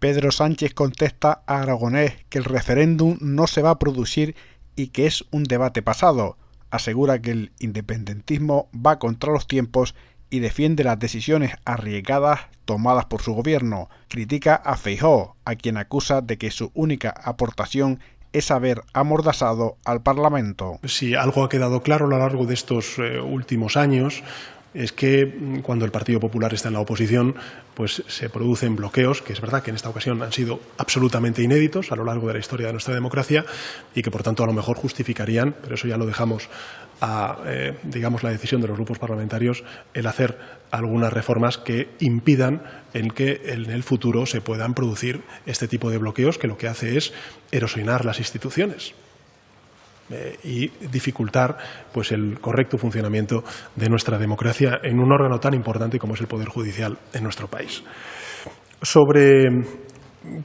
Pedro Sánchez contesta a Aragonés que el referéndum no se va a producir y que es un debate pasado. Asegura que el independentismo va contra los tiempos y defiende las decisiones arriesgadas tomadas por su gobierno. Critica a Feijóo, a quien acusa de que su única aportación es haber amordazado al Parlamento. Si algo ha quedado claro a lo largo de estos últimos años es que cuando el Partido Popular está en la oposición, pues se producen bloqueos, que es verdad que en esta ocasión han sido absolutamente inéditos a lo largo de la historia de nuestra democracia y que, por tanto, a lo mejor justificarían, pero eso ya lo dejamos a digamos, la decisión de los grupos parlamentarios, el hacer algunas reformas que impidan en que en el futuro se puedan producir este tipo de bloqueos, que lo que hace es erosionar las instituciones y dificultar pues el correcto funcionamiento de nuestra democracia en un órgano tan importante como es el Poder Judicial en nuestro país. Sobre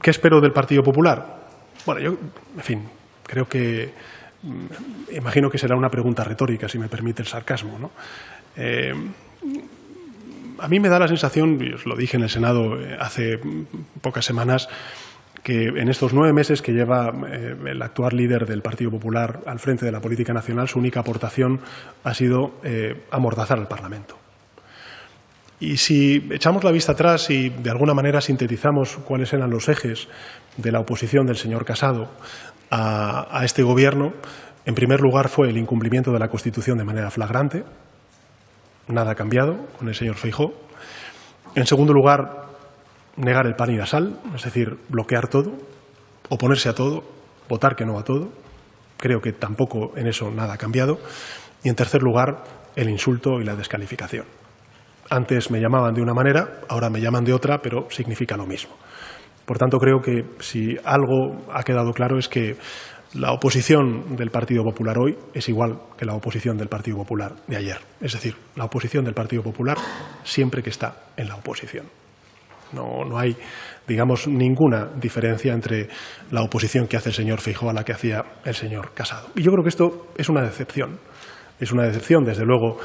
qué espero del Partido Popular. Bueno, yo, en fin, creo que imagino que será una pregunta retórica, si me permite el sarcasmo, ¿no? A mí me da la sensación, y os lo dije en el Senado hace pocas semanas, que en estos 9 meses que lleva el actual líder del Partido Popular al frente de la política nacional, su única aportación ha sido amordazar al Parlamento. Y si echamos la vista atrás y de alguna manera sintetizamos cuáles eran los ejes de la oposición del señor Casado a este Gobierno, en primer lugar fue el incumplimiento de la Constitución de manera flagrante. Nada ha cambiado con el señor Feijóo. En segundo lugar, negar el pan y la sal, es decir, bloquear todo, oponerse a todo, votar que no a todo. Creo que tampoco en eso nada ha cambiado. Y en tercer lugar, el insulto y la descalificación. Antes me llamaban de una manera, ahora me llaman de otra, pero significa lo mismo. Por tanto, creo que si algo ha quedado claro es que la oposición del Partido Popular hoy es igual que la oposición del Partido Popular de ayer. Es decir, la oposición del Partido Popular siempre que está en la oposición. No hay, digamos, ninguna diferencia entre la oposición que hace el señor Feijóo a la que hacía el señor Casado. Y yo creo que esto es una decepción. Es una decepción, desde luego,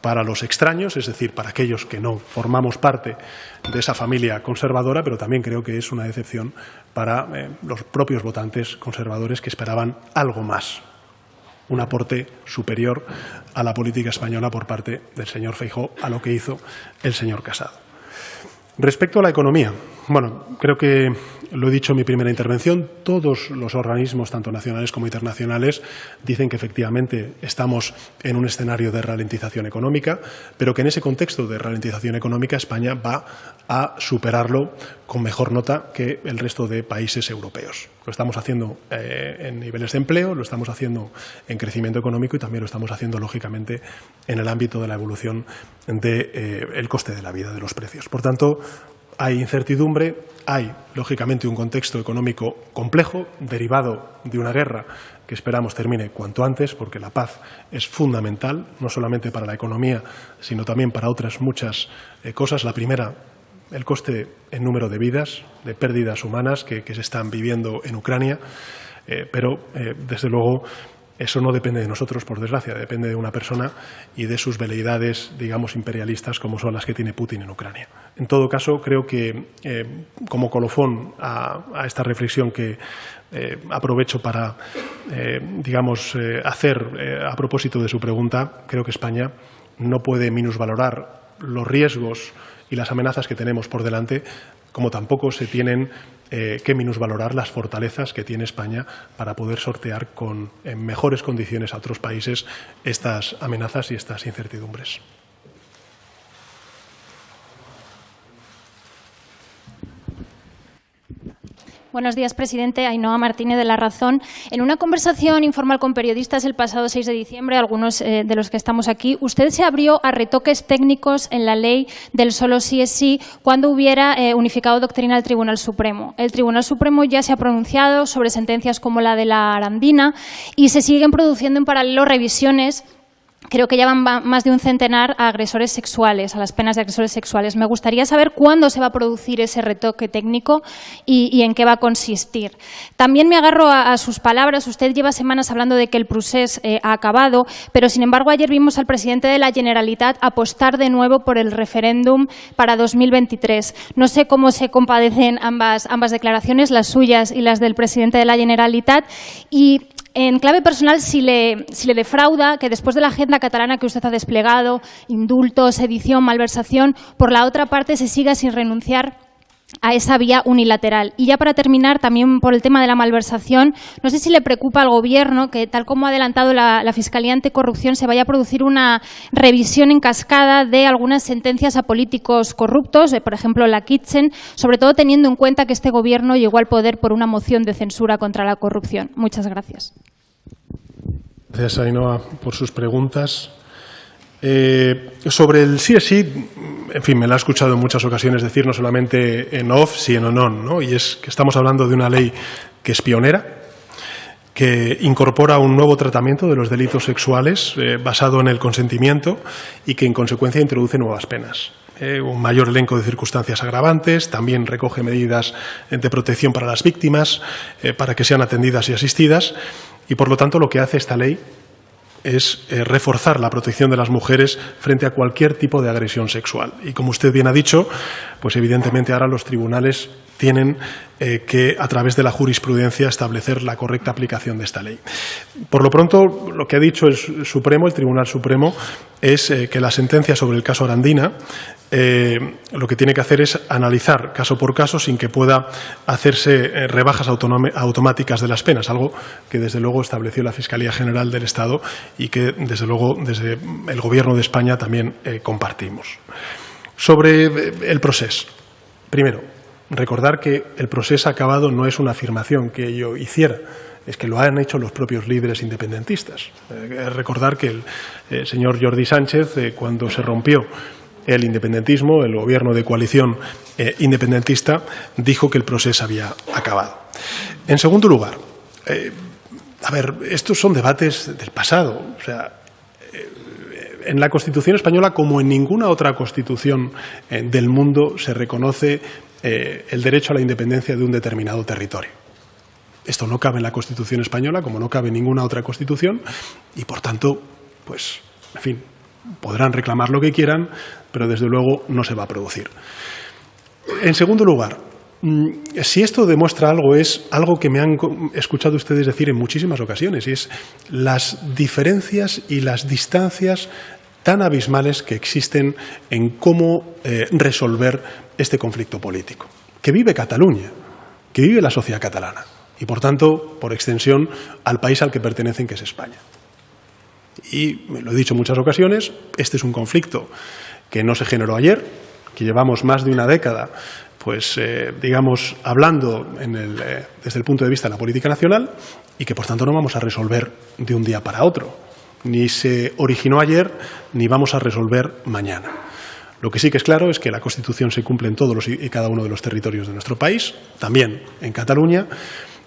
para los extraños, es decir, para aquellos que no formamos parte de esa familia conservadora, pero también creo que es una decepción para los propios votantes conservadores que esperaban algo más, un aporte superior a la política española por parte del señor Feijóo a lo que hizo el señor Casado. Respecto a la economía, bueno, creo que lo he dicho en mi primera intervención, todos los organismos, tanto nacionales como internacionales, dicen que efectivamente estamos en un escenario de ralentización económica, pero que en ese contexto de ralentización económica España va a superarlo con mejor nota que el resto de países europeos. Lo estamos haciendo en niveles de empleo, lo estamos haciendo en crecimiento económico y también lo estamos haciendo, lógicamente, en el ámbito de la evolución del coste de la vida, de los precios. Por tanto, hay incertidumbre, hay, lógicamente, un contexto económico complejo, derivado de una guerra que esperamos termine cuanto antes, porque la paz es fundamental, no solamente para la economía, sino también para otras muchas cosas. La primera, el coste en número de vidas, de pérdidas humanas que se están viviendo en Ucrania, pero, desde luego, eso no depende de nosotros, por desgracia, depende de una persona y de sus veleidades, digamos, imperialistas, como son las que tiene Putin en Ucrania. En todo caso, creo que, como colofón a esta reflexión que aprovecho para, digamos, hacer a propósito de su pregunta, creo que España no puede minusvalorar los riesgos y las amenazas que tenemos por delante, como tampoco se tienen que minusvalorar las fortalezas que tiene España para poder sortear en mejores condiciones a otros países estas amenazas y estas incertidumbres. Buenos días, presidente. Ainhoa Martínez, de La Razón. En una conversación informal con periodistas el pasado 6 de diciembre, algunos de los que estamos aquí, usted se abrió a retoques técnicos en la ley del solo sí es sí cuando hubiera unificado doctrina el Tribunal Supremo. El Tribunal Supremo ya se ha pronunciado sobre sentencias como la de la Arandina y se siguen produciendo en paralelo revisiones creo que ya van más de un centenar a agresores sexuales, a las penas de agresores sexuales. Me gustaría saber cuándo se va a producir ese retoque técnico y en qué va a consistir. También me agarro a sus palabras. Usted lleva semanas hablando de que el procés ha acabado, pero sin embargo ayer vimos al presidente de la Generalitat apostar de nuevo por el referéndum para 2023. No sé cómo se compadecen ambas declaraciones, las suyas y las del presidente de la Generalitat. Y en clave personal, si le defrauda que después de la agenda catalana que usted ha desplegado, indultos, sedición, malversación, por la otra parte se siga sin renunciar a esa vía unilateral. Y ya para terminar, también por el tema de la malversación, no sé si le preocupa al Gobierno que, tal como ha adelantado la Fiscalía Anticorrupción, se vaya a producir una revisión en cascada de algunas sentencias a políticos corruptos, por ejemplo la Kitchen, sobre todo teniendo en cuenta que este Gobierno llegó al poder por una moción de censura contra la corrupción. Muchas gracias. Gracias, Ainhoa, por sus preguntas. Sobre el sí es sí, en fin, me lo ha escuchado en muchas ocasiones decir, no solamente en off, sino en on, ¿no? Y es que estamos hablando de una ley que es pionera, que incorpora un nuevo tratamiento de los delitos sexuales basado en el consentimiento y que, en consecuencia, introduce nuevas penas. Un mayor elenco de circunstancias agravantes, también recoge medidas de protección para las víctimas, para que sean atendidas y asistidas, y, por lo tanto, lo que hace esta ley es reforzar la protección de las mujeres frente a cualquier tipo de agresión sexual. Y como usted bien ha dicho, pues evidentemente ahora los tribunales tienen que, a través de la jurisprudencia, establecer la correcta aplicación de esta ley. Por lo pronto, lo que ha dicho el Tribunal Supremo, es que la sentencia sobre el caso Arandina lo que tiene que hacer es analizar caso por caso sin que pueda hacerse rebajas automáticas de las penas, algo que desde luego estableció la Fiscalía General del Estado y que desde luego desde el Gobierno de España también compartimos. Sobre el procés, primero, recordar que el proceso acabado no es una afirmación que yo hiciera, es que lo han hecho los propios líderes independentistas. Recordar que el señor Jordi Sánchez, cuando se rompió el independentismo, el gobierno de coalición independentista, dijo que el proceso había acabado. En segundo lugar, estos son debates del pasado. O sea, en la Constitución española, como en ninguna otra constitución del mundo, se reconoce el derecho a la independencia de un determinado territorio. Esto no cabe en la Constitución española, como no cabe en ninguna otra constitución, y por tanto, pues, en fin, podrán reclamar lo que quieran, pero desde luego no se va a producir. En segundo lugar, si esto demuestra algo, es algo que me han escuchado ustedes decir en muchísimas ocasiones, y es las diferencias y las distancias tan abismales que existen en cómo resolver este conflicto político, que vive Cataluña, que vive la sociedad catalana, y por tanto, por extensión, al país al que pertenecen, que es España. Y me lo he dicho en muchas ocasiones, este es un conflicto que no se generó ayer, que llevamos más de una década, pues digamos, hablando desde el punto de vista de la política nacional, y que por tanto no vamos a resolver de un día para otro. Ni se originó ayer, ni vamos a resolver mañana. Lo que sí que es claro es que la Constitución se cumple en todos y cada uno de los territorios de nuestro país, también en Cataluña,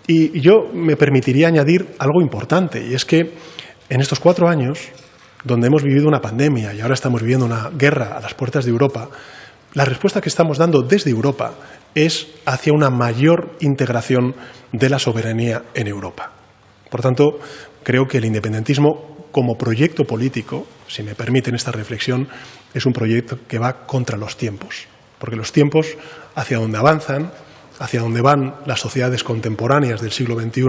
y yo me permitiría añadir algo importante, y es que en estos 4 años, donde hemos vivido una pandemia y ahora estamos viviendo una guerra a las puertas de Europa, la respuesta que estamos dando desde Europa es hacia una mayor integración de la soberanía en Europa. Por tanto, creo que el independentismo como proyecto político, si me permiten esta reflexión, es un proyecto que va contra los tiempos, porque los tiempos hacia donde avanzan, hacia donde van las sociedades contemporáneas del siglo XXI,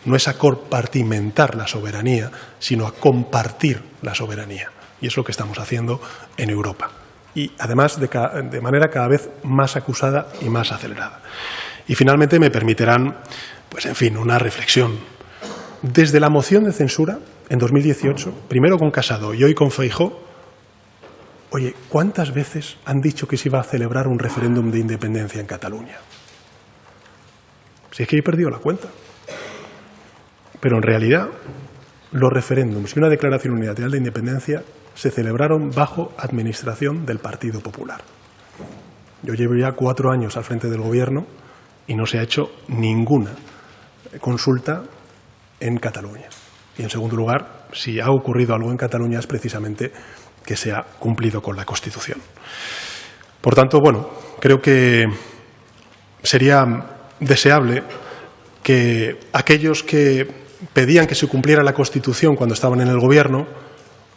no es a compartimentar la soberanía, sino a compartir la soberanía. Y es lo que estamos haciendo en Europa. Y además de manera cada vez más acusada y más acelerada. Y finalmente me permitirán, pues en fin, una reflexión. Desde la moción de censura en 2018, primero con Casado y hoy con Feijóo, oye, ¿cuántas veces han dicho que se iba a celebrar un referéndum de independencia en Cataluña? Si es que he perdido la cuenta. Pero en realidad, los referéndums y una declaración unilateral de independencia se celebraron bajo administración del Partido Popular. Yo llevo ya 4 años al frente del Gobierno y no se ha hecho ninguna consulta en Cataluña. Y, en segundo lugar, si ha ocurrido algo en Cataluña es precisamente que se ha cumplido con la Constitución. Por tanto, bueno, creo que sería deseable que aquellos que pedían que se cumpliera la Constitución cuando estaban en el Gobierno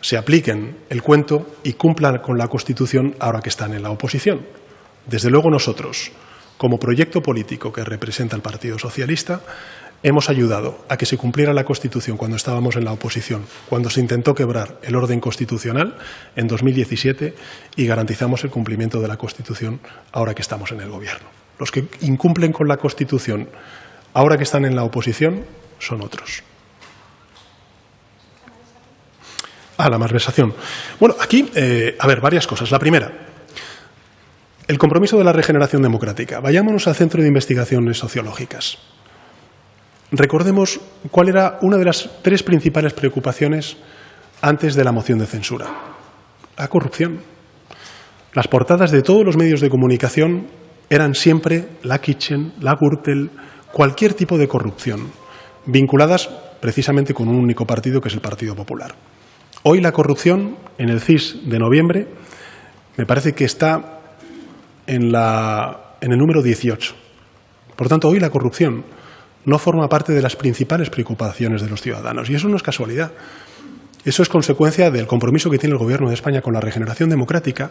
se apliquen el cuento y cumplan con la Constitución ahora que están en la oposición. Desde luego nosotros, como proyecto político que representa el Partido Socialista, hemos ayudado a que se cumpliera la Constitución cuando estábamos en la oposición, cuando se intentó quebrar el orden constitucional en 2017 y garantizamos el cumplimiento de la Constitución ahora que estamos en el Gobierno. Los que incumplen con la Constitución ahora que están en la oposición son otros. La malversación. Bueno, aquí, varias cosas. La primera, el compromiso de la regeneración democrática. Vayámonos al Centro de Investigaciones Sociológicas. Recordemos cuál era una de las 3 principales preocupaciones antes de la moción de censura. La corrupción. Las portadas de todos los medios de comunicación eran siempre la Kitchen, la Gürtel, cualquier tipo de corrupción, vinculadas precisamente con un único partido, que es el Partido Popular. Hoy la corrupción, en el CIS de noviembre, me parece que está en el número 18. Por tanto, hoy la corrupción no forma parte de las principales preocupaciones de los ciudadanos. Y eso no es casualidad. Eso es consecuencia del compromiso que tiene el Gobierno de España con la regeneración democrática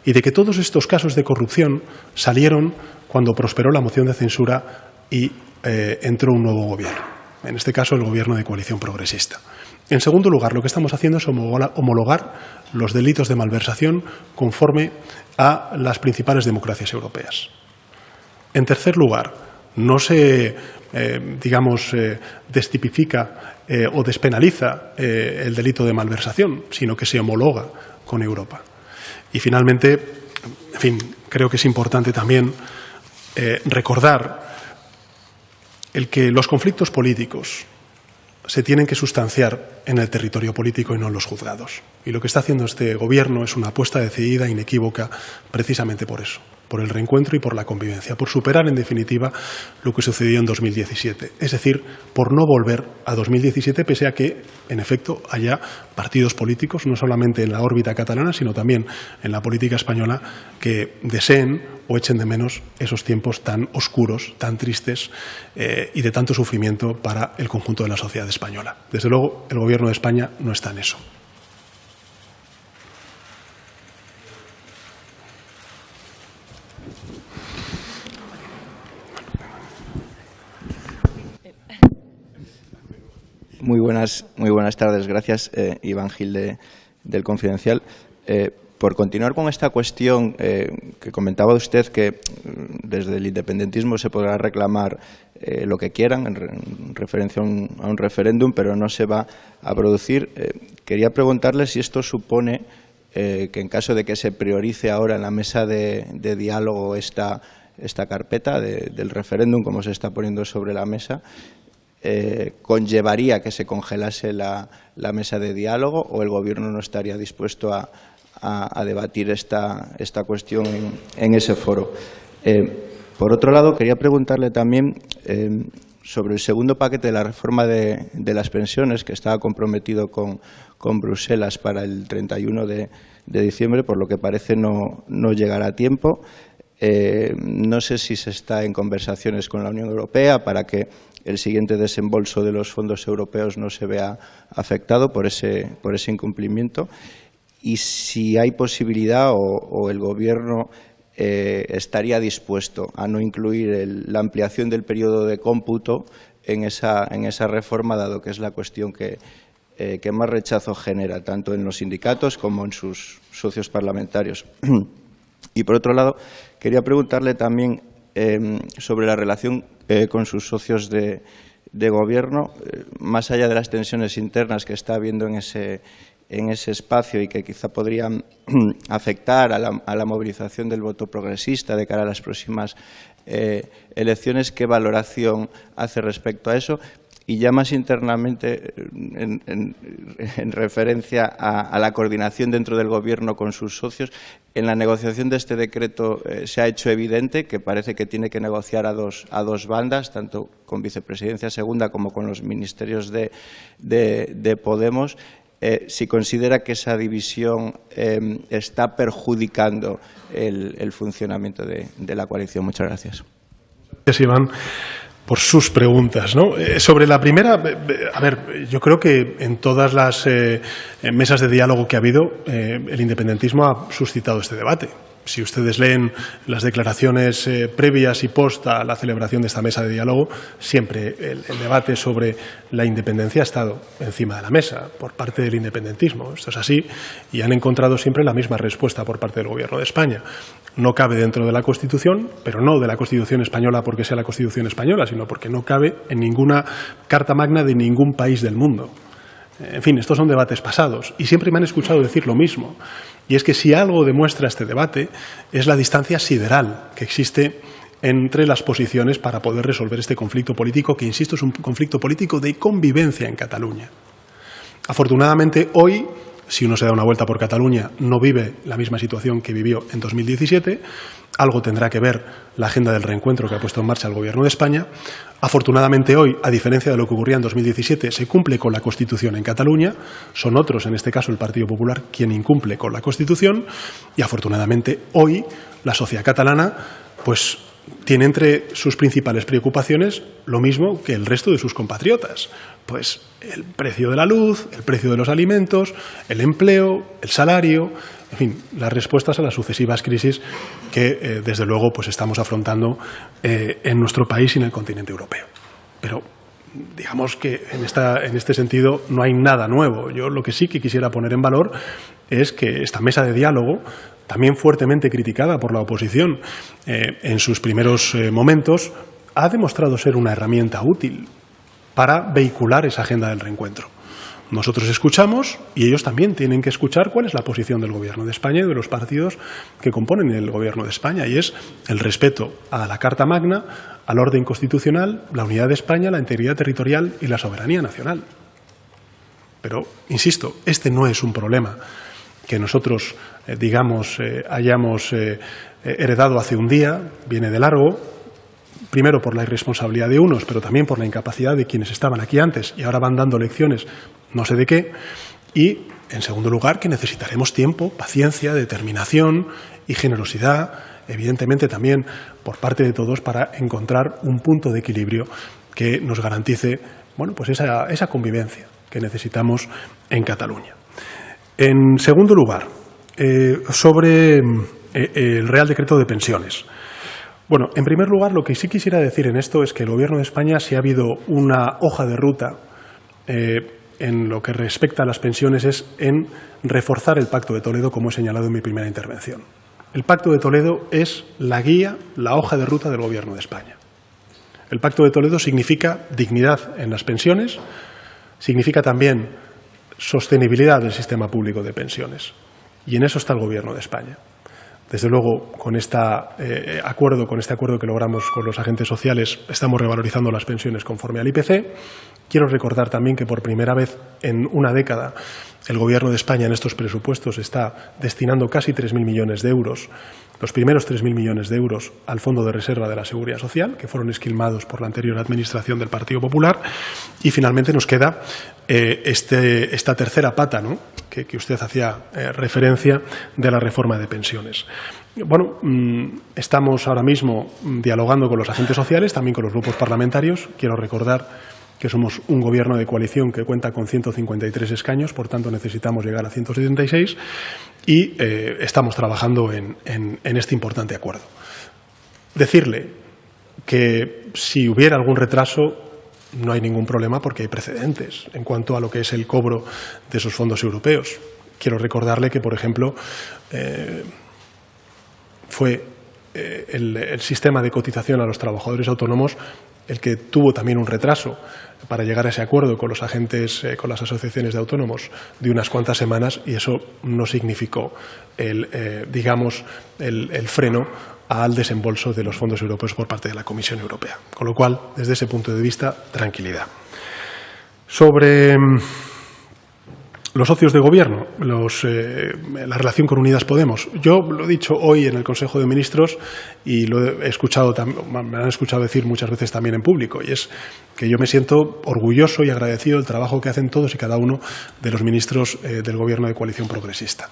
y de que todos estos casos de corrupción salieron cuando prosperó la moción de censura y entró un nuevo gobierno. En este caso, el Gobierno de coalición progresista. En segundo lugar, lo que estamos haciendo es homologar los delitos de malversación conforme a las principales democracias europeas. En tercer lugar, no se destipifica o despenaliza el delito de malversación, sino que se homologa con Europa. Y finalmente, creo que es importante también recordar el que los conflictos políticos se tienen que sustanciar en el territorio político y no en los juzgados. Y lo que está haciendo este Gobierno es una apuesta decidida e inequívoca precisamente por eso, por el reencuentro y por la convivencia, por superar, en definitiva, lo que sucedió en 2017. Es decir, por no volver a 2017, pese a que, en efecto, haya partidos políticos, no solamente en la órbita catalana, sino también en la política española, que deseen o echen de menos esos tiempos tan oscuros, tan tristes y de tanto sufrimiento para el conjunto de la sociedad española. Desde luego, el Gobierno de España no está en eso. Muy buenas tardes. Gracias, Iván Gil, del Confidencial. Por continuar con esta cuestión que comentaba usted, que desde el independentismo se podrá reclamar lo que quieran en referencia a un referéndum, pero no se va a producir. Quería preguntarle si esto supone que, en caso de que se priorice ahora en la mesa de diálogo esta carpeta del referéndum, como se está poniendo sobre la mesa, conllevaría que se congelase la mesa de diálogo, o el Gobierno no estaría dispuesto a debatir esta cuestión en ese foro. Por otro lado, quería preguntarle también sobre el segundo paquete de la reforma de las pensiones, que estaba comprometido con Bruselas para el 31 de diciembre, por lo que parece no llegará a tiempo. No sé si se está en conversaciones con la Unión Europea para que el siguiente desembolso de los fondos europeos no se vea afectado por ese incumplimiento, y si hay posibilidad o el Gobierno estaría dispuesto a no incluir la ampliación del periodo de cómputo en esa reforma, dado que es la cuestión que más rechazo genera, tanto en los sindicatos como en sus socios parlamentarios. Y, por otro lado, quería preguntarle también sobre la relación con sus socios de Gobierno, más allá de las tensiones internas que está habiendo en ese espacio y que quizá podrían afectar a la movilización del voto progresista de cara a las próximas elecciones. ¿Qué valoración hace respecto a eso? Y ya más internamente, en referencia a la coordinación dentro del Gobierno con sus socios, en la negociación de este decreto se ha hecho evidente que parece que tiene que negociar a dos bandas, tanto con Vicepresidencia Segunda como con los ministerios de Podemos. Si considera que esa división está perjudicando el funcionamiento de la coalición. Muchas gracias. Gracias, Iván, por sus preguntas, ¿no? Sobre la primera, a ver, yo creo que en todas las mesas de diálogo que ha habido, el independentismo ha suscitado este debate. Si ustedes leen las declaraciones previas y post a la celebración de esta mesa de diálogo, siempre el debate sobre la independencia ha estado encima de la mesa por parte del independentismo. Esto es así y han encontrado siempre la misma respuesta por parte del Gobierno de España. No cabe dentro de la Constitución, pero no de la Constitución española porque sea la Constitución española, sino porque no cabe en ninguna Carta Magna de ningún país del mundo. En fin, estos son debates pasados y siempre me han escuchado decir lo mismo. Y es que si algo demuestra este debate es la distancia sideral que existe entre las posiciones para poder resolver este conflicto político, que, insisto, es un conflicto político de convivencia en Cataluña. Afortunadamente, hoy, si uno se da una vuelta por Cataluña, no vive la misma situación que vivió en 2017. Algo tendrá que ver la agenda del reencuentro que ha puesto en marcha el Gobierno de España. Afortunadamente hoy, a diferencia de lo que ocurría en 2017, se cumple con la Constitución en Cataluña. Son otros, en este caso el Partido Popular, quien incumple con la Constitución. Y afortunadamente hoy la sociedad catalana pues tiene entre sus principales preocupaciones lo mismo que el resto de sus compatriotas. Pues el precio de la luz, el precio de los alimentos, el empleo, el salario, en fin, las respuestas a las sucesivas crisis que, desde luego, pues estamos afrontando en nuestro país y en el continente europeo. Pero digamos que en este sentido no hay nada nuevo. Yo lo que sí que quisiera poner en valor es que esta mesa de diálogo, también fuertemente criticada por la oposición en sus primeros momentos, ha demostrado ser una herramienta útil para vehicular esa agenda del reencuentro. Nosotros escuchamos y ellos también tienen que escuchar cuál es la posición del Gobierno de España y de los partidos que componen el Gobierno de España, y es el respeto a la Carta Magna, al orden constitucional, la unidad de España, la integridad territorial y la soberanía nacional. Pero, insisto, este no es un problema que nosotros, hayamos heredado hace un día, viene de largo. Primero por la irresponsabilidad de unos, pero también por la incapacidad de quienes estaban aquí antes y ahora van dando lecciones no sé de qué. Y, en segundo lugar, que necesitaremos tiempo, paciencia, determinación y generosidad, evidentemente también por parte de todos, para encontrar un punto de equilibrio que nos garantice, bueno, pues esa convivencia que necesitamos en Cataluña. En segundo lugar, sobre el Real Decreto de Pensiones. Bueno, en primer lugar, lo que sí quisiera decir en esto es que el Gobierno de España, si ha habido una hoja de ruta en lo que respecta a las pensiones, es en reforzar el Pacto de Toledo, como he señalado en mi primera intervención. El Pacto de Toledo es la guía, la hoja de ruta del Gobierno de España. El Pacto de Toledo significa dignidad en las pensiones, significa también sostenibilidad del sistema público de pensiones. Y en eso está el Gobierno de España. Desde luego, con este acuerdo que logramos con los agentes sociales, estamos revalorizando las pensiones conforme al IPC. Quiero recordar también que por primera vez en una década el Gobierno de España en estos presupuestos está destinando casi 3.000 millones de euros, los primeros 3.000 millones de euros al Fondo de Reserva de la Seguridad Social, que fueron esquilmados por la anterior administración del Partido Popular. Y finalmente nos queda esta tercera pata, ¿no?, que usted hacía referencia, de la reforma de pensiones. Bueno, estamos ahora mismo dialogando con los agentes sociales, también con los grupos parlamentarios. Quiero recordar que somos un gobierno de coalición que cuenta con 153 escaños, por tanto necesitamos llegar a 176 y estamos trabajando en este importante acuerdo. Decirle que si hubiera algún retraso, no hay ningún problema porque hay precedentes en cuanto a lo que es el cobro de esos fondos europeos. Quiero recordarle que, por ejemplo, fue el sistema de cotización a los trabajadores autónomos el que tuvo también un retraso para llegar a ese acuerdo con los agentes, con las asociaciones de autónomos, de unas cuantas semanas, y eso no significó el freno al desembolso de los fondos europeos por parte de la Comisión Europea. Con lo cual, desde ese punto de vista, tranquilidad. Sobre los socios de gobierno, la relación con Unidas Podemos. Yo lo he dicho hoy en el Consejo de Ministros y lo he escuchado, me han escuchado decir muchas veces también en público, y es que yo me siento orgulloso y agradecido del trabajo que hacen todos y cada uno de los ministros del Gobierno de coalición progresista.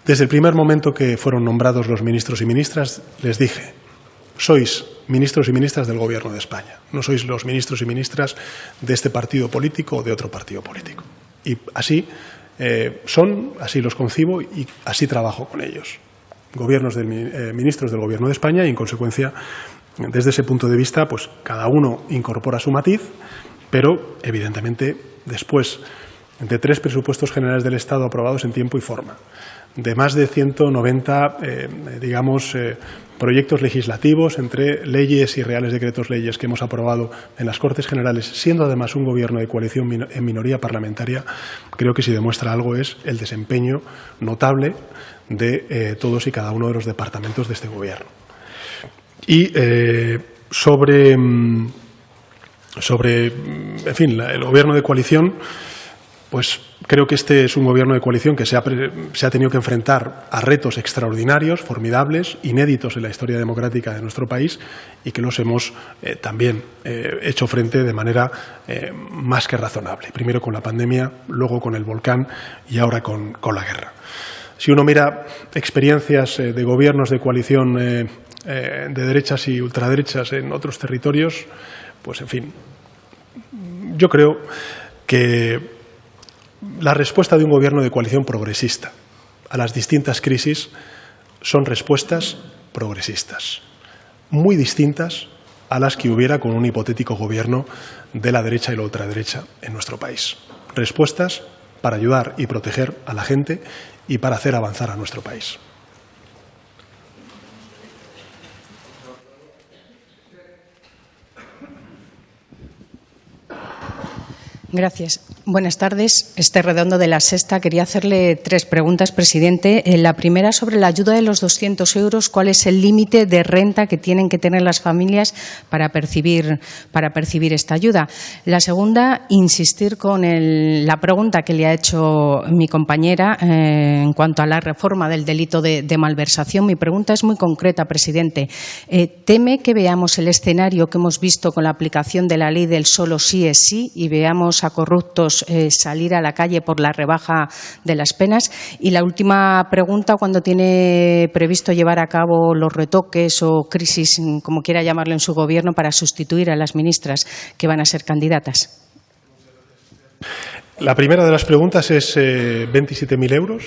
Desde el primer momento que fueron nombrados los ministros y ministras, les dije: sois ministros y ministras del Gobierno de España, no sois los ministros y ministras de este partido político o de otro partido político. Y así son, así los concibo y así trabajo con ellos. Ministros del Gobierno de España y, en consecuencia, desde ese punto de vista, pues cada uno incorpora su matiz, pero, evidentemente, después de 3 presupuestos generales del Estado aprobados en tiempo y forma, de más de 190, proyectos legislativos, entre leyes y reales decretos leyes que hemos aprobado en las Cortes Generales, siendo además un gobierno de coalición en minoría parlamentaria, creo que si demuestra algo es el desempeño notable de todos y cada uno de los departamentos de este gobierno. Y sobre en fin, el gobierno de coalición, pues creo que este es un gobierno de coalición que se ha tenido que enfrentar a retos extraordinarios, formidables, inéditos en la historia democrática de nuestro país, y que los hemos también hecho frente de manera más que razonable. Primero con la pandemia, luego con el volcán y ahora con la guerra. Si uno mira experiencias de gobiernos de coalición de derechas y ultraderechas en otros territorios, pues en fin, yo creo que la respuesta de un gobierno de coalición progresista a las distintas crisis son respuestas progresistas, muy distintas a las que hubiera con un hipotético gobierno de la derecha y la ultraderecha en nuestro país. Respuestas para ayudar y proteger a la gente y para hacer avanzar a nuestro país. Gracias. Buenas tardes. Esther Redondo, de La Sexta. Quería hacerle 3 preguntas, presidente. La primera, sobre la ayuda de los 200 euros. ¿Cuál es el límite de renta que tienen que tener las familias para percibir esta ayuda? La segunda, insistir con la pregunta que le ha hecho mi compañera en cuanto a la reforma del delito de malversación. Mi pregunta es muy concreta, presidente. ¿Teme que veamos el escenario que hemos visto con la aplicación de la ley del solo sí es sí y veamos a corruptos salir a la calle por la rebaja de las penas? Y la última pregunta, ¿cuándo tiene previsto llevar a cabo los retoques o crisis, como quiera llamarlo, en su gobierno para sustituir a las ministras que van a ser candidatas? La primera de las preguntas es 27.000 euros.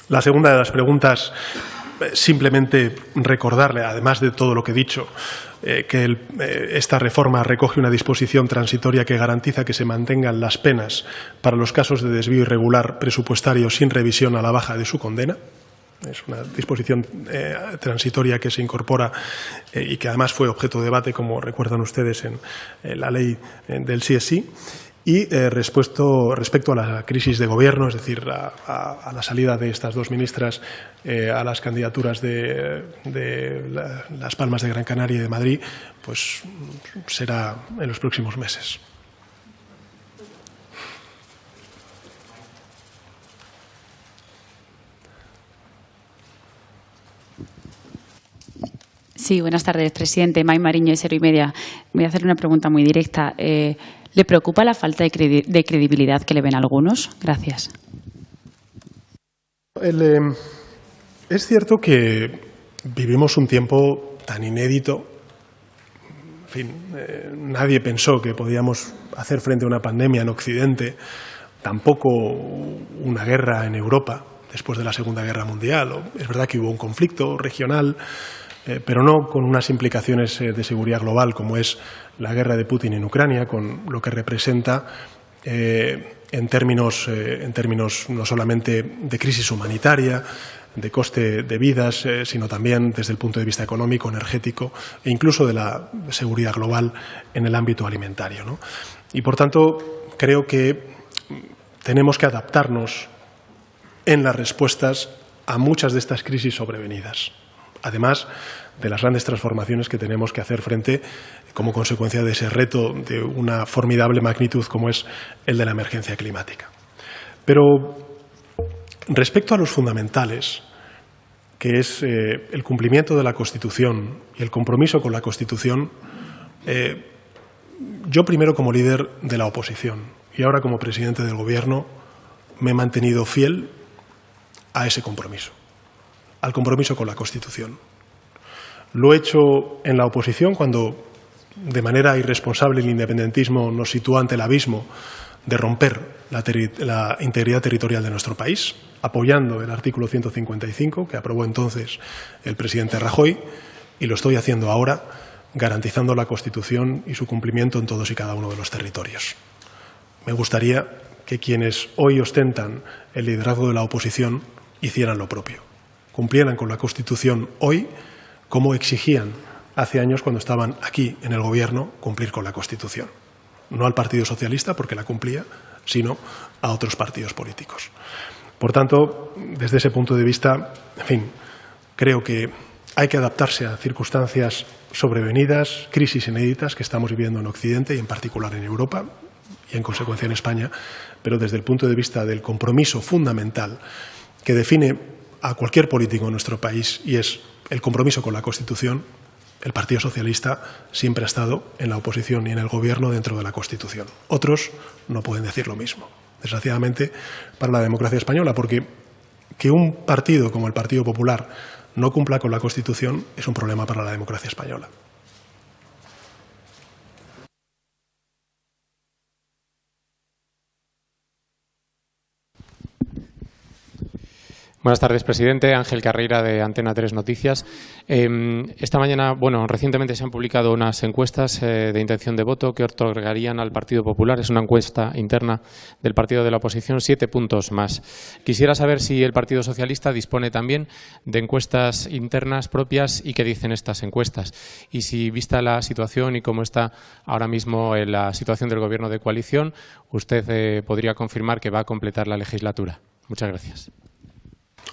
La segunda de las preguntas, simplemente recordarle, además de todo lo que he dicho, que esta reforma recoge una disposición transitoria que garantiza que se mantengan las penas para los casos de desvío irregular presupuestario sin revisión a la baja de su condena. Es una disposición transitoria que se incorpora y que además fue objeto de debate, como recuerdan ustedes, en la ley del sí es sí. Y respecto a la crisis de gobierno, es decir, a la salida de estas 2 ministras a las candidaturas de Las Palmas de Gran Canaria y de Madrid, pues será en los próximos meses. Sí, buenas tardes, presidente. May Mariño, de Cero y Media. Voy a hacer una pregunta muy directa. ¿Le preocupa la falta de credibilidad que le ven algunos? Gracias. Es cierto que vivimos un tiempo tan inédito. En fin, nadie pensó que podíamos hacer frente a una pandemia en Occidente, tampoco una guerra en Europa después de la Segunda Guerra Mundial. Es verdad que hubo un conflicto regional, pero no con unas implicaciones de seguridad global como es la guerra de Putin en Ucrania, con lo que representa en términos no solamente de crisis humanitaria, de coste de vidas, sino también desde el punto de vista económico, energético e incluso de la seguridad global en el ámbito alimentario, ¿no? Y, por tanto, creo que tenemos que adaptarnos en las respuestas a muchas de estas crisis sobrevenidas. además de las grandes transformaciones que tenemos que hacer frente como consecuencia de ese reto de una formidable magnitud como es el de la emergencia climática. Pero respecto a los fundamentales, que es el cumplimiento de la Constitución y el compromiso con la Constitución, yo primero como líder de la oposición y ahora como presidente del Gobierno me he mantenido fiel a ese compromiso, al compromiso con la Constitución. Lo he hecho en la oposición cuando, de manera irresponsable, el independentismo nos sitúa ante el abismo de romper la integridad territorial de nuestro país, apoyando el artículo 155 que aprobó entonces el presidente Rajoy, y lo estoy haciendo ahora garantizando la Constitución y su cumplimiento en todos y cada uno de los territorios. Me gustaría que quienes hoy ostentan el liderazgo de la oposición hicieran lo propio, cumplieran con la Constitución hoy como exigían hace años cuando estaban aquí en el Gobierno cumplir con la Constitución. No al Partido Socialista, porque la cumplía, sino a otros partidos políticos. Por tanto, desde ese punto de vista, en fin, creo que hay que adaptarse a circunstancias sobrevenidas, crisis inéditas que estamos viviendo en Occidente y en particular en Europa y en consecuencia en España, pero desde el punto de vista del compromiso fundamental que define a cualquier político en nuestro país y es el compromiso con la Constitución, el Partido Socialista siempre ha estado en la oposición y en el Gobierno dentro de la Constitución. Otros no pueden decir lo mismo, desgraciadamente, para la democracia española, porque que un partido como el Partido Popular no cumpla con la Constitución es un problema para la democracia española. Buenas tardes, presidente. Ángel Carreira, de Antena 3 Noticias. Esta mañana, recientemente se han publicado unas encuestas de intención de voto que otorgarían al Partido Popular, es una encuesta interna del partido de la oposición, 7 puntos más. Quisiera saber si el Partido Socialista dispone también de encuestas internas propias y qué dicen estas encuestas. Y si, vista la situación y cómo está ahora mismo la situación del Gobierno de coalición, usted podría confirmar que va a completar la legislatura. Muchas gracias.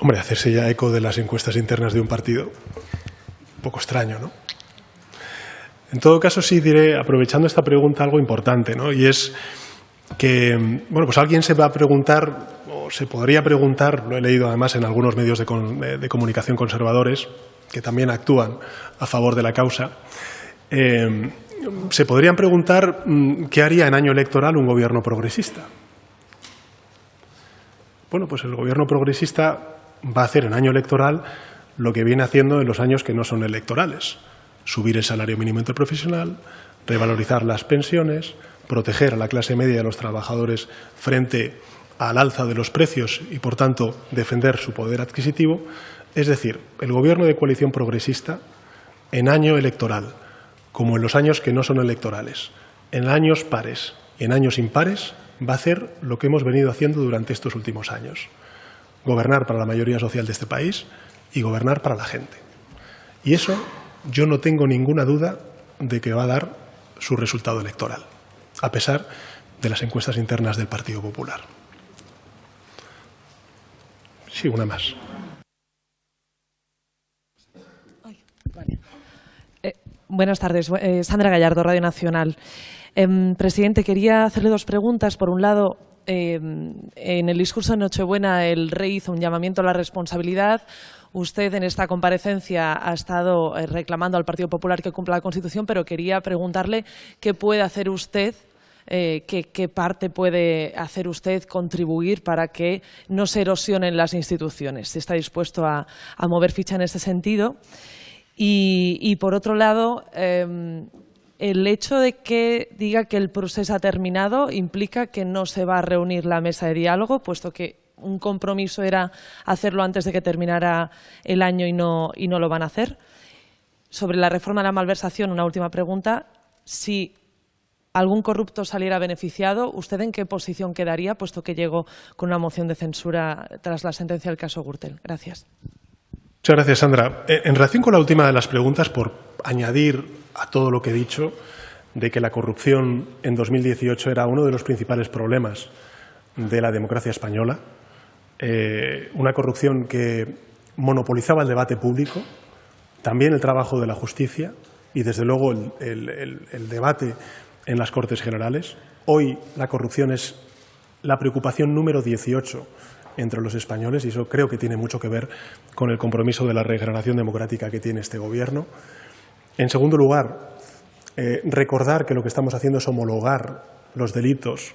Hombre, hacerse ya eco de las encuestas internas de un partido, un poco extraño, ¿no? En todo caso, sí diré, aprovechando esta pregunta, algo importante, ¿no? Y es que, pues alguien se va a preguntar, o se podría preguntar, lo he leído además en algunos medios de comunicación conservadores, que también actúan a favor de la causa, se podrían preguntar qué haría en año electoral un gobierno progresista. Bueno, pues el gobierno progresista va a hacer en año electoral lo que viene haciendo en los años que no son electorales. Subir el salario mínimo interprofesional, revalorizar las pensiones, proteger a la clase media y a los trabajadores frente al alza de los precios y, por tanto, defender su poder adquisitivo. Es decir, el gobierno de coalición progresista, en año electoral, como en los años que no son electorales, en años pares y en años impares, va a hacer lo que hemos venido haciendo durante estos últimos años. Gobernar para la mayoría social de este país y gobernar para la gente. Y eso yo no tengo ninguna duda de que va a dar su resultado electoral, a pesar de las encuestas internas del Partido Popular. Sí, una más. Buenas tardes. Sandra Gallardo, Radio Nacional. Presidente, quería hacerle dos preguntas. Por un lado, en el discurso de Nochebuena el rey hizo un llamamiento a la responsabilidad. Usted en esta comparecencia ha estado reclamando al Partido Popular que cumpla la Constitución, pero quería preguntarle qué puede hacer usted, qué parte puede hacer usted, contribuir para que no se erosionen las instituciones. Si está dispuesto a mover ficha en ese sentido. Y por otro lado, el hecho de que diga que el proceso ha terminado implica que no se va a reunir la mesa de diálogo, puesto que un compromiso era hacerlo antes de que terminara el año y no lo van a hacer. Sobre la reforma de la malversación, una última pregunta. Si algún corrupto saliera beneficiado, ¿usted en qué posición quedaría, puesto que llegó con una moción de censura tras la sentencia del caso Gürtel? Gracias. Muchas gracias, Sandra. En relación con la última de las preguntas, por añadir a todo lo que he dicho, de que la corrupción en 2018 era uno de los principales problemas de la democracia española, una corrupción que monopolizaba el debate público, también el trabajo de la justicia y, desde luego, el debate en las Cortes Generales. Hoy la corrupción es la preocupación número 18 entre los españoles y eso creo que tiene mucho que ver con el compromiso de la regeneración democrática que tiene este Gobierno. En segundo lugar, recordar que lo que estamos haciendo es homologar los delitos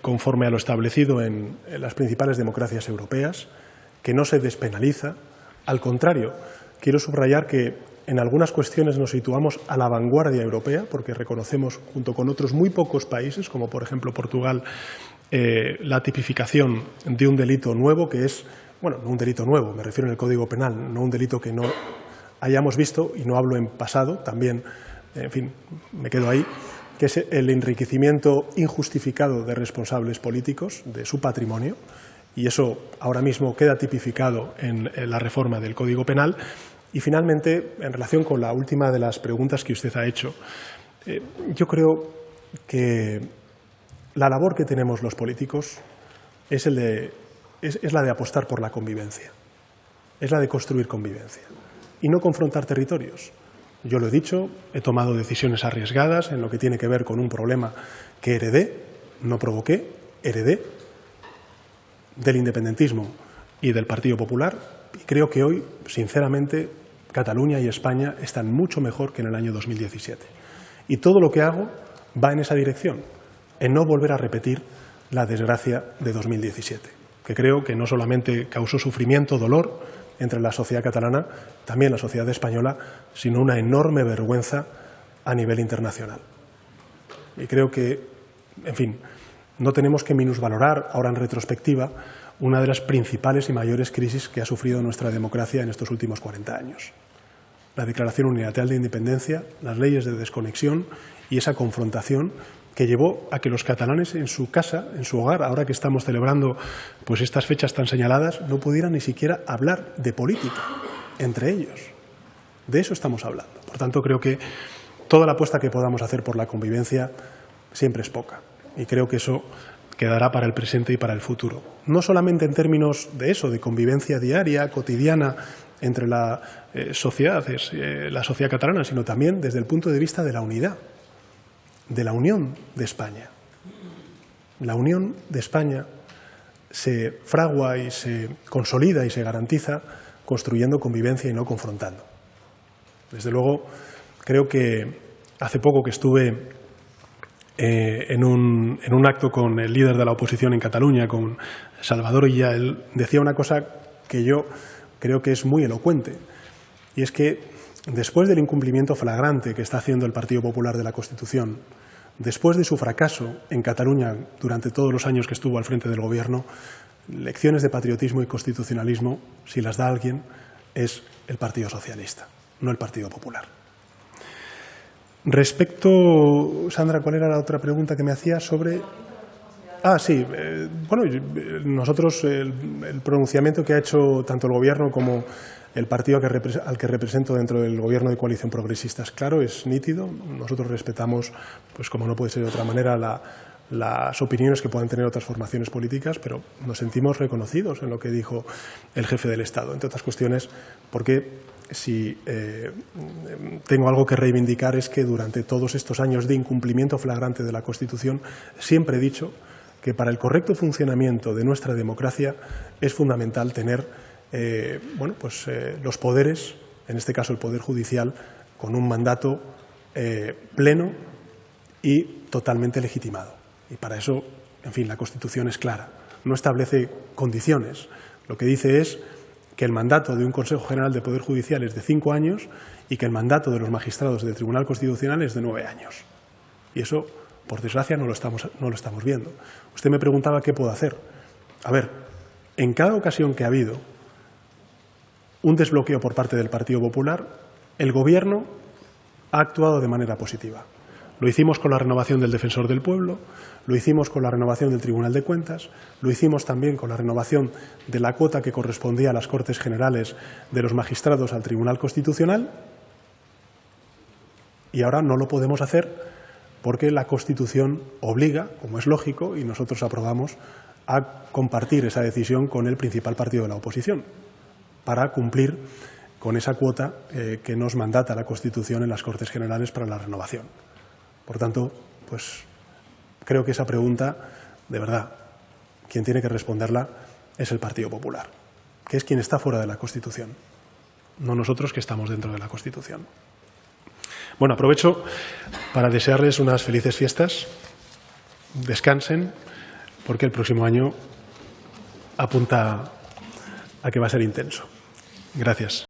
conforme a lo establecido en las principales democracias europeas, que no se despenaliza. Al contrario, quiero subrayar que en algunas cuestiones nos situamos a la vanguardia europea, porque reconocemos, junto con otros muy pocos países, como por ejemplo Portugal, la tipificación de un delito nuevo que es, bueno, no un delito nuevo, me refiero en el Código Penal, no un delito que no hayamos visto, y no hablo en pasado, también, en fin, me quedo ahí, que es el enriquecimiento injustificado de responsables políticos, de su patrimonio, y eso ahora mismo queda tipificado en la reforma del Código Penal. Y finalmente, en relación con la última de las preguntas que usted ha hecho, yo creo que la labor que tenemos los políticos es la de apostar por la convivencia, es la de construir convivencia y no confrontar territorios. Yo lo he dicho, he tomado decisiones arriesgadas en lo que tiene que ver con un problema que heredé, no provoqué, heredé del independentismo y del Partido Popular, y creo que hoy, sinceramente, Cataluña y España están mucho mejor que en el año 2017. Y todo lo que hago va en esa dirección, en no volver a repetir la desgracia de 2017, que creo que no solamente causó sufrimiento, dolor entre la sociedad catalana, también la sociedad española, sino una enorme vergüenza a nivel internacional. Y creo que, en fin, no tenemos que minusvalorar ahora en retrospectiva una de las principales y mayores crisis que ha sufrido nuestra democracia en estos últimos 40 años. La Declaración Unilateral de Independencia, las leyes de desconexión y esa confrontación que llevó a que los catalanes en su casa, en su hogar, ahora que estamos celebrando pues estas fechas tan señaladas, no pudieran ni siquiera hablar de política entre ellos. De eso estamos hablando. Por tanto, creo que toda la apuesta que podamos hacer por la convivencia siempre es poca. Y creo que eso quedará para el presente y para el futuro. No solamente en términos de eso, de convivencia diaria, cotidiana, entre la sociedad catalana, sino también desde el punto de vista de la unidad, de la unión de España. La unión de España se fragua y se consolida y se garantiza construyendo convivencia y no confrontando. Desde luego, creo que hace poco que estuve en un acto con el líder de la oposición en Cataluña, con Salvador Illa, él decía una cosa que yo creo que es muy elocuente, y es que después del incumplimiento flagrante que está haciendo el Partido Popular de la Constitución, después de su fracaso en Cataluña durante todos los años que estuvo al frente del Gobierno, lecciones de patriotismo y constitucionalismo, si las da alguien, es el Partido Socialista, no el Partido Popular. Respecto, Sandra, ¿cuál era la otra pregunta que me hacía sobre...? Sí, bueno, nosotros el pronunciamiento que ha hecho tanto el Gobierno como el partido al que represento dentro del Gobierno de Coalición Progresista es claro, es nítido. Nosotros respetamos, pues como no puede ser de otra manera, las opiniones que puedan tener otras formaciones políticas, pero nos sentimos reconocidos en lo que dijo el jefe del Estado, entre otras cuestiones, porque si tengo algo que reivindicar es que durante todos estos años de incumplimiento flagrante de la Constitución siempre he dicho que para el correcto funcionamiento de nuestra democracia es fundamental tener los poderes, en este caso el Poder Judicial, con un mandato pleno y totalmente legitimado. Y para eso, en fin, la Constitución es clara, no establece condiciones. Lo que dice es que el mandato de un Consejo General de Poder Judicial es de 5 años y que el mandato de los magistrados del Tribunal Constitucional es de 9 años. Y eso, por desgracia, no lo estamos viendo. Usted me preguntaba qué puedo hacer. A ver, en cada ocasión que ha habido un desbloqueo por parte del Partido Popular, el Gobierno ha actuado de manera positiva. Lo hicimos con la renovación del Defensor del Pueblo, lo hicimos con la renovación del Tribunal de Cuentas, lo hicimos también con la renovación de la cuota que correspondía a las Cortes Generales de los magistrados al Tribunal Constitucional, y ahora no lo podemos hacer porque la Constitución obliga, como es lógico, y nosotros aprobamos, a compartir esa decisión con el principal partido de la oposición para cumplir con esa cuota que nos mandata la Constitución en las Cortes Generales para la renovación. Por tanto, pues creo que esa pregunta, de verdad, quien tiene que responderla es el Partido Popular, que es quien está fuera de la Constitución, no nosotros que estamos dentro de la Constitución. Bueno, aprovecho para desearles unas felices fiestas, descansen, porque el próximo año apunta a que va a ser intenso. Gracias.